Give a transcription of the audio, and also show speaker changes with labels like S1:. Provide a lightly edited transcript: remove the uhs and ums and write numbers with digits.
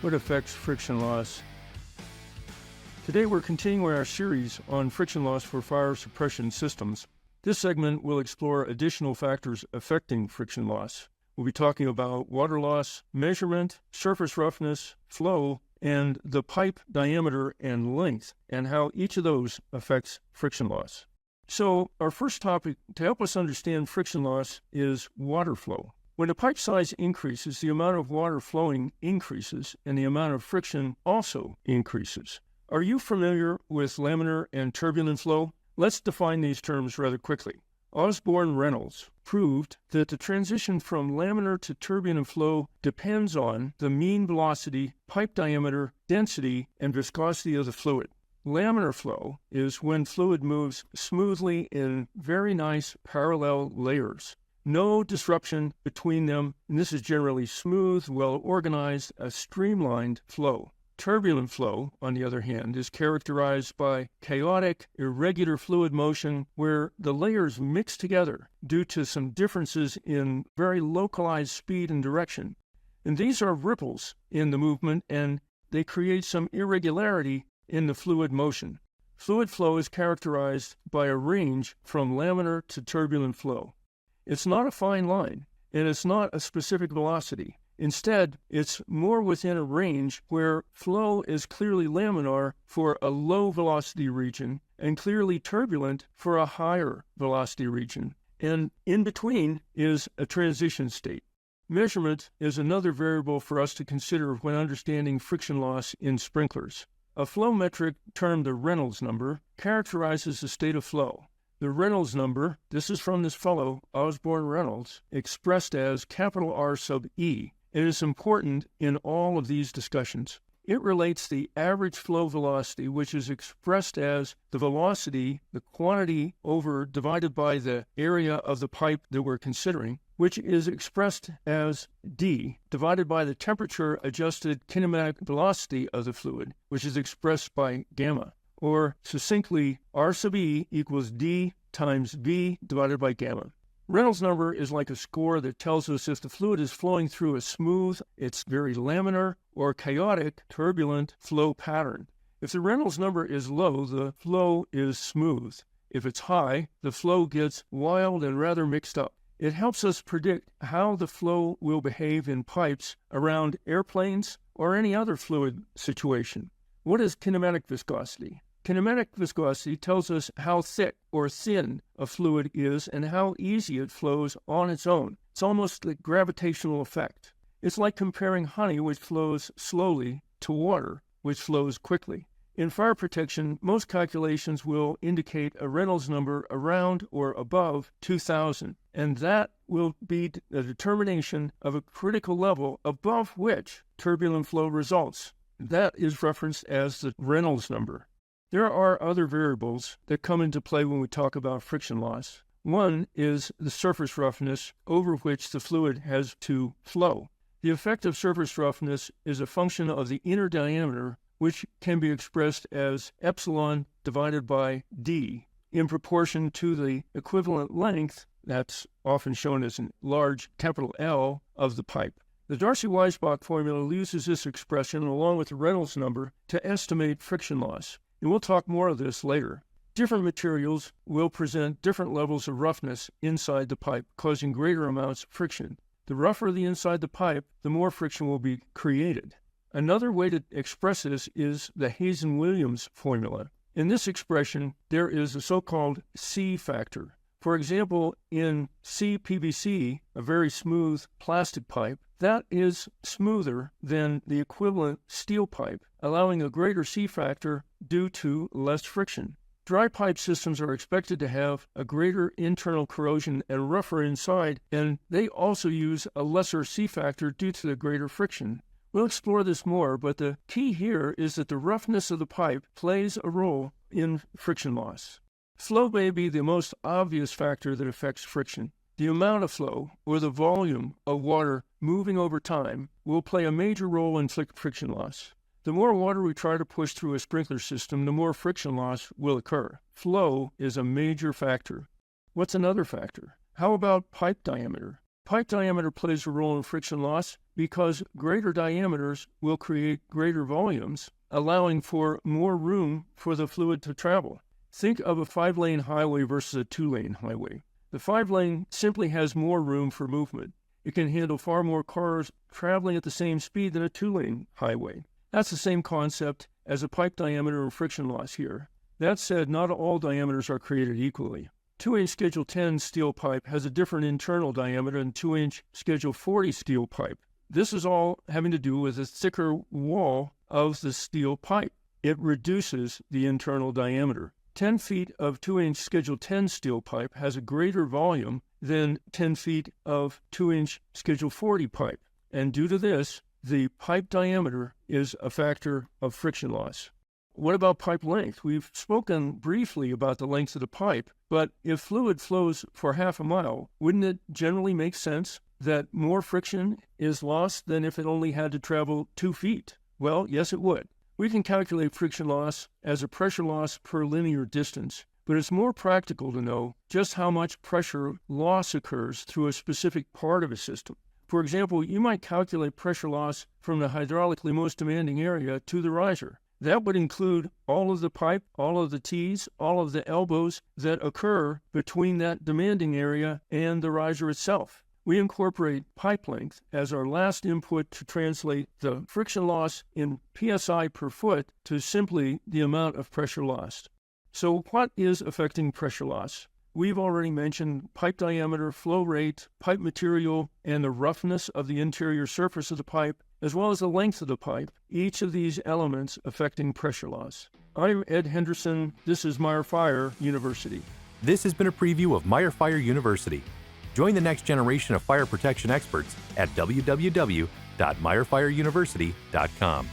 S1: What affects friction loss? Today we're continuing our series on friction loss for fire suppression systems. This segment will explore additional factors affecting friction loss. We'll be talking about water loss, measurement, surface roughness, flow, and the pipe diameter and length, and how each of those affects friction loss. So our first topic to help us understand friction loss is water flow. When the pipe size increases, the amount of water flowing increases, and the amount of friction also increases. Are you familiar with laminar and turbulent flow? Let's define these terms rather quickly. Reynolds proved that the transition from laminar to turbulent flow depends on the mean velocity, pipe diameter, density, and viscosity of the fluid. Laminar flow is when fluid moves smoothly in very nice parallel layers. No disruption between them, and this is generally smooth, well-organized, a streamlined flow. Turbulent flow, on the other hand, is characterized by chaotic, irregular fluid motion where the layers mix together due to some differences in very localized speed and direction. And these are ripples in the movement, and they create some irregularity in the fluid motion. Fluid flow is characterized by a range from laminar to turbulent flow. It's not a fine line, and it's not a specific velocity. Instead, it's more within a range where flow is clearly laminar for a low velocity region and clearly turbulent for a higher velocity region. And in between is a transition state. Measurement is another variable for us to consider when understanding friction loss in sprinklers. A flow metric termed the Reynolds number characterizes the state of flow. The Reynolds number, this is from this fellow, Reynolds, expressed as capital R sub E. It is important in all of these discussions. It relates the average flow velocity, which is expressed as the velocity, the quantity divided by the area of the pipe that we're considering, which is expressed as D, divided by the temperature-adjusted kinematic velocity of the fluid, which is expressed by gamma. Or succinctly, R sub E equals D times V divided by gamma. Reynolds number is like a score that tells us if the fluid is flowing through a smooth, it's very laminar, or chaotic, turbulent flow pattern. If the Reynolds number is low, the flow is smooth. If it's high, the flow gets wild and rather mixed up. It helps us predict how the flow will behave in pipes around airplanes or any other fluid situation. What is kinematic viscosity? Kinematic viscosity tells us how thick or thin a fluid is and how easy it flows on its own. It's almost a gravitational effect. It's like comparing honey, which flows slowly, to water, which flows quickly. In fire protection, most calculations will indicate a Reynolds number around or above 2,000, and that will be a determination of a critical level above which turbulent flow results. That is referenced as the Reynolds number. There are other variables that come into play when we talk about friction loss. One is the surface roughness over which the fluid has to flow. The effect of surface roughness is a function of the inner diameter, which can be expressed as epsilon divided by d in proportion to the equivalent length, that's often shown as a large capital L, of the pipe. The Darcy-Weisbach formula uses this expression along with the Reynolds number to estimate friction loss. And we'll talk more of this later. Different materials will present different levels of roughness inside the pipe, causing greater amounts of friction. The rougher the inside the pipe, the more friction will be created. Another way to express this is the Hazen-Williams formula. In this expression, there is a so-called C factor. For example, in CPVC, a very smooth plastic pipe, that is smoother than the equivalent steel pipe, allowing a greater C factor due to less friction. Dry pipe systems are expected to have a greater internal corrosion and rougher inside, and they also use a lesser C factor due to the greater friction. We'll explore this more, but the key here is that the roughness of the pipe plays a role in friction loss. Flow may be the most obvious factor that affects friction. The amount of flow, or the volume of water moving over time, will play a major role in friction loss. The more water we try to push through a sprinkler system, the more friction loss will occur. Flow is a major factor. What's another factor? How about pipe diameter? Pipe diameter plays a role in friction loss because greater diameters will create greater volumes, allowing for more room for the fluid to travel. Think of a 5-lane highway versus a 2-lane highway. The 5-lane simply has more room for movement. It can handle far more cars traveling at the same speed than a 2-lane highway. That's the same concept as a pipe diameter and friction loss here. That said, not all diameters are created equally. 2-inch Schedule 10 steel pipe has a different internal diameter than 2-inch Schedule 40 steel pipe. This is all having to do with the thicker wall of the steel pipe. It reduces the internal diameter. 10 feet of 2-inch Schedule 10 steel pipe has a greater volume than 10 feet of 2-inch Schedule 40 pipe. And due to this, the pipe diameter is a factor of friction loss. What about pipe length? We've spoken briefly about the length of the pipe, but if fluid flows for half a mile, wouldn't it generally make sense that more friction is lost than if it only had to travel 2 feet? Well, yes, it would. We can calculate friction loss as a pressure loss per linear distance, but it's more practical to know just how much pressure loss occurs through a specific part of a system. For example, you might calculate pressure loss from the hydraulically most demanding area to the riser. That would include all of the pipe, all of the T's, all of the elbows that occur between that demanding area and the riser itself. We incorporate pipe length as our last input to translate the friction loss in PSI per foot to simply the amount of pressure lost. So what is affecting pressure loss? We've already mentioned pipe diameter, flow rate, pipe material, and the roughness of the interior surface of the pipe, as well as the length of the pipe, each of these elements affecting pressure loss. I'm Ed Henderson. This is MeyerFire University.
S2: This has been a preview of MeyerFire University. Join the next generation of fire protection experts at www.meyerfireuniversity.com.